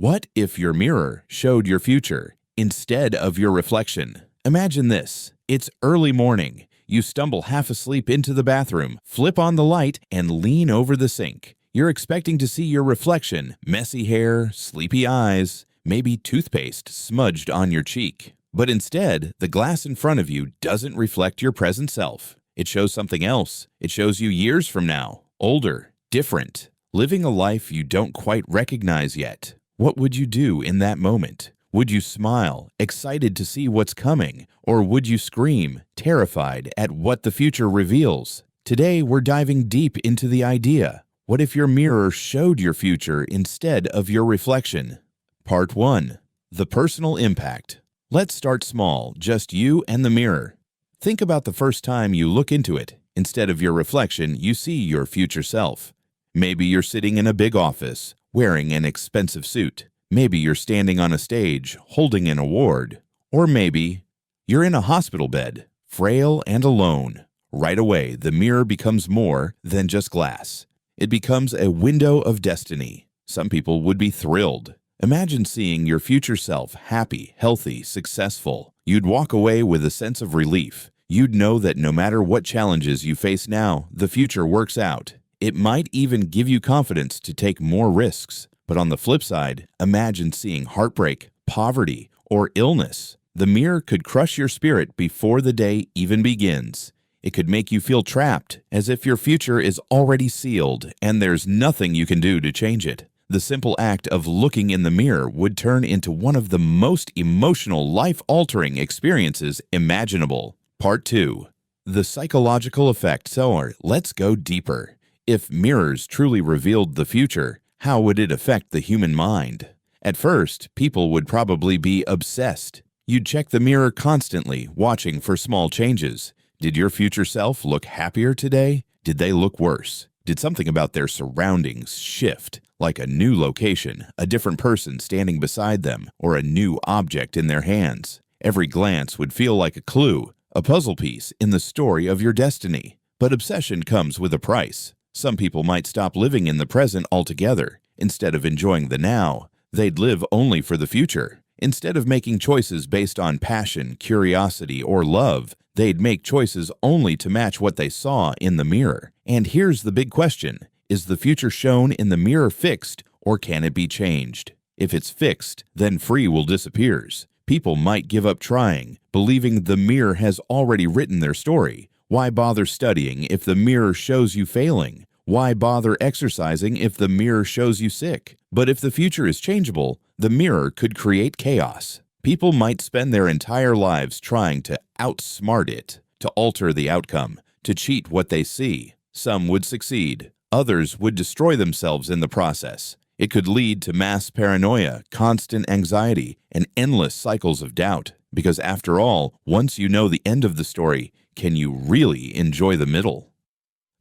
What if your mirror showed your future instead of your reflection? Imagine this. It's early morning. You stumble half asleep into the bathroom, flip on the light, and lean over the sink. You're expecting to see your reflection, messy hair, sleepy eyes, maybe toothpaste smudged on your cheek. But instead, the glass in front of you doesn't reflect your present self. It shows something else. It shows you years from now, older, different, living a life you don't quite recognize yet. What would you do in that moment? Would you smile, excited to see what's coming, or would you scream, terrified at what the future reveals? Today, we're diving deep into the idea. What if your mirror showed your future instead of your reflection? Part 1. The personal impact. Let's start small, just you and the mirror. Think about the first time you look into it. Instead of your reflection, you see your future self. Maybe you're sitting in a big office, wearing an expensive suit. Maybe you're standing on a stage, holding an award. Or maybe you're in a hospital bed, frail and alone. Right away, the mirror becomes more than just glass. It becomes a window of destiny. Some people would be thrilled. Imagine seeing your future self happy, healthy, successful. You'd walk away with a sense of relief. You'd know that no matter what challenges you face now, the future works out. It might even give you confidence to take more risks. But on the flip side, imagine seeing heartbreak, poverty, or illness. The mirror could crush your spirit before the day even begins. It could make you feel trapped, as if your future is already sealed and there's nothing you can do to change it. The simple act of looking in the mirror would turn into one of the most emotional, life-altering experiences imaginable. Part 2. The psychological effect. So let's go deeper. If mirrors truly revealed the future, how would it affect the human mind? At first, people would probably be obsessed. You'd check the mirror constantly, watching for small changes. Did your future self look happier today? Did they look worse? Did something about their surroundings shift, like a new location, a different person standing beside them, or a new object in their hands? Every glance would feel like a clue, a puzzle piece in the story of your destiny. But obsession comes with a price. Some people might stop living in the present altogether. Instead of enjoying the now, they'd live only for the future. Instead of making choices based on passion, curiosity, or love, they'd make choices only to match what they saw in the mirror. And here's the big question. Is the future shown in the mirror fixed, or can it be changed? If it's fixed, then free will disappears. People might give up trying, believing the mirror has already written their story. Why bother studying if the mirror shows you failing? Why bother exercising if the mirror shows you sick? But if the future is changeable, the mirror could create chaos. People might spend their entire lives trying to outsmart it, to alter the outcome, to cheat what they see. Some would succeed. Others would destroy themselves in the process. It could lead to mass paranoia, constant anxiety, and endless cycles of doubt. Because after all, once you know the end of the story, can you really enjoy the middle?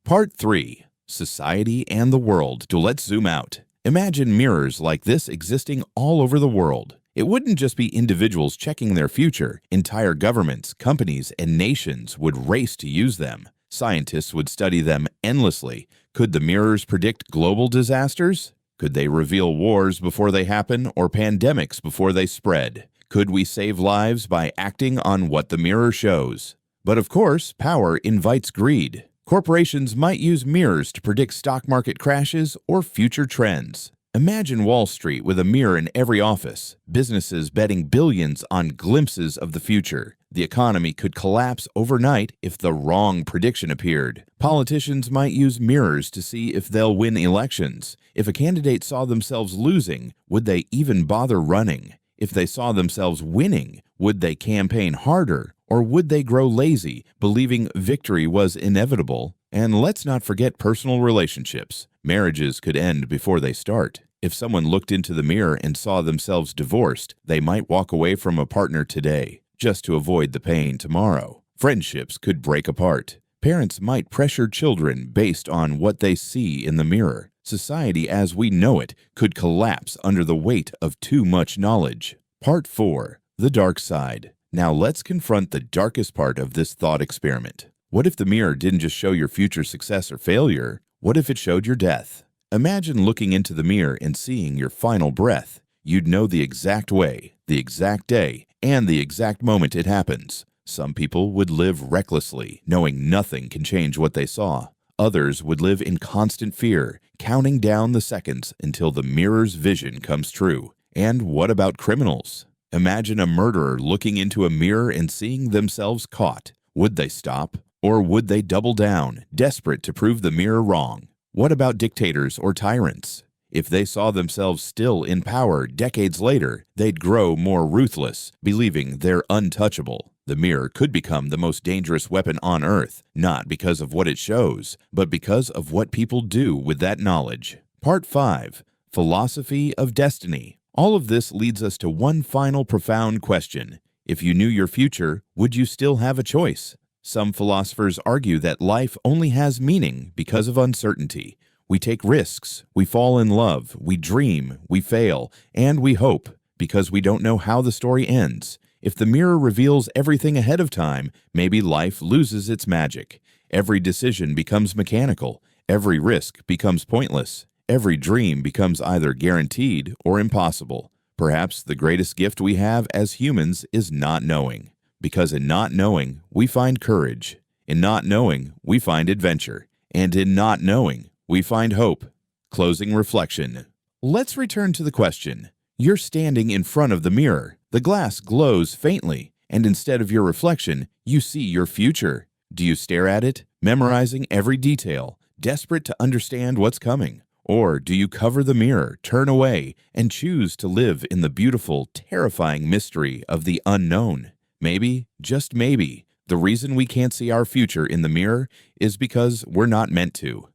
Part 3. Society and the world. So let's zoom out. Imagine mirrors like this existing all over the world. It wouldn't just be individuals checking their future. Entire governments, companies, and nations would race to use them. Scientists would study them endlessly. Could the mirrors predict global disasters? Could they reveal wars before they happen or pandemics before they spread? Could we save lives by acting on what the mirror shows? But of course, power invites greed. Corporations might use mirrors to predict stock market crashes or future trends. Imagine Wall Street with a mirror in every office, businesses betting billions on glimpses of the future. The economy could collapse overnight if the wrong prediction appeared. Politicians might use mirrors to see if they'll win elections. If a candidate saw themselves losing, would they even bother running? If they saw themselves winning, would they campaign harder? Or would they grow lazy, believing victory was inevitable? And let's not forget personal relationships. Marriages could end before they start. If someone looked into the mirror and saw themselves divorced, they might walk away from a partner today, just to avoid the pain tomorrow. Friendships could break apart. Parents might pressure children based on what they see in the mirror. Society as we know it could collapse under the weight of too much knowledge. Part 4. The dark side. Now let's confront the darkest part of this thought experiment. What if the mirror didn't just show your future success or failure? What if it showed your death? Imagine looking into the mirror and seeing your final breath. You'd know the exact way, the exact day, and the exact moment it happens. Some people would live recklessly, knowing nothing can change what they saw. Others would live in constant fear, counting down the seconds until the mirror's vision comes true. And what about criminals? Imagine a murderer looking into a mirror and seeing themselves caught. Would they stop? Or would they double down, desperate to prove the mirror wrong? What about dictators or tyrants? If they saw themselves still in power decades later, they'd grow more ruthless, believing they're untouchable. The mirror could become the most dangerous weapon on Earth, not because of what it shows, but because of what people do with that knowledge. Part 5. Philosophy of Destiny. All of this leads us to one final profound question. If you knew your future, would you still have a choice? Some philosophers argue that life only has meaning because of uncertainty. We take risks, we fall in love, we dream, we fail, and we hope, because we don't know how the story ends. If the mirror reveals everything ahead of time, maybe life loses its magic. Every decision becomes mechanical, every risk becomes pointless, every dream becomes either guaranteed or impossible. Perhaps the greatest gift we have as humans is not knowing. Because in not knowing, we find courage. In not knowing, we find adventure. And in not knowing, we find hope. Closing reflection. Let's return to the question. You're standing in front of the mirror. The glass glows faintly, and instead of your reflection, you see your future. Do you stare at it, memorizing every detail, desperate to understand what's coming? Or do you cover the mirror, turn away, and choose to live in the beautiful, terrifying mystery of the unknown? Maybe, just maybe, the reason we can't see our future in the mirror is because we're not meant to.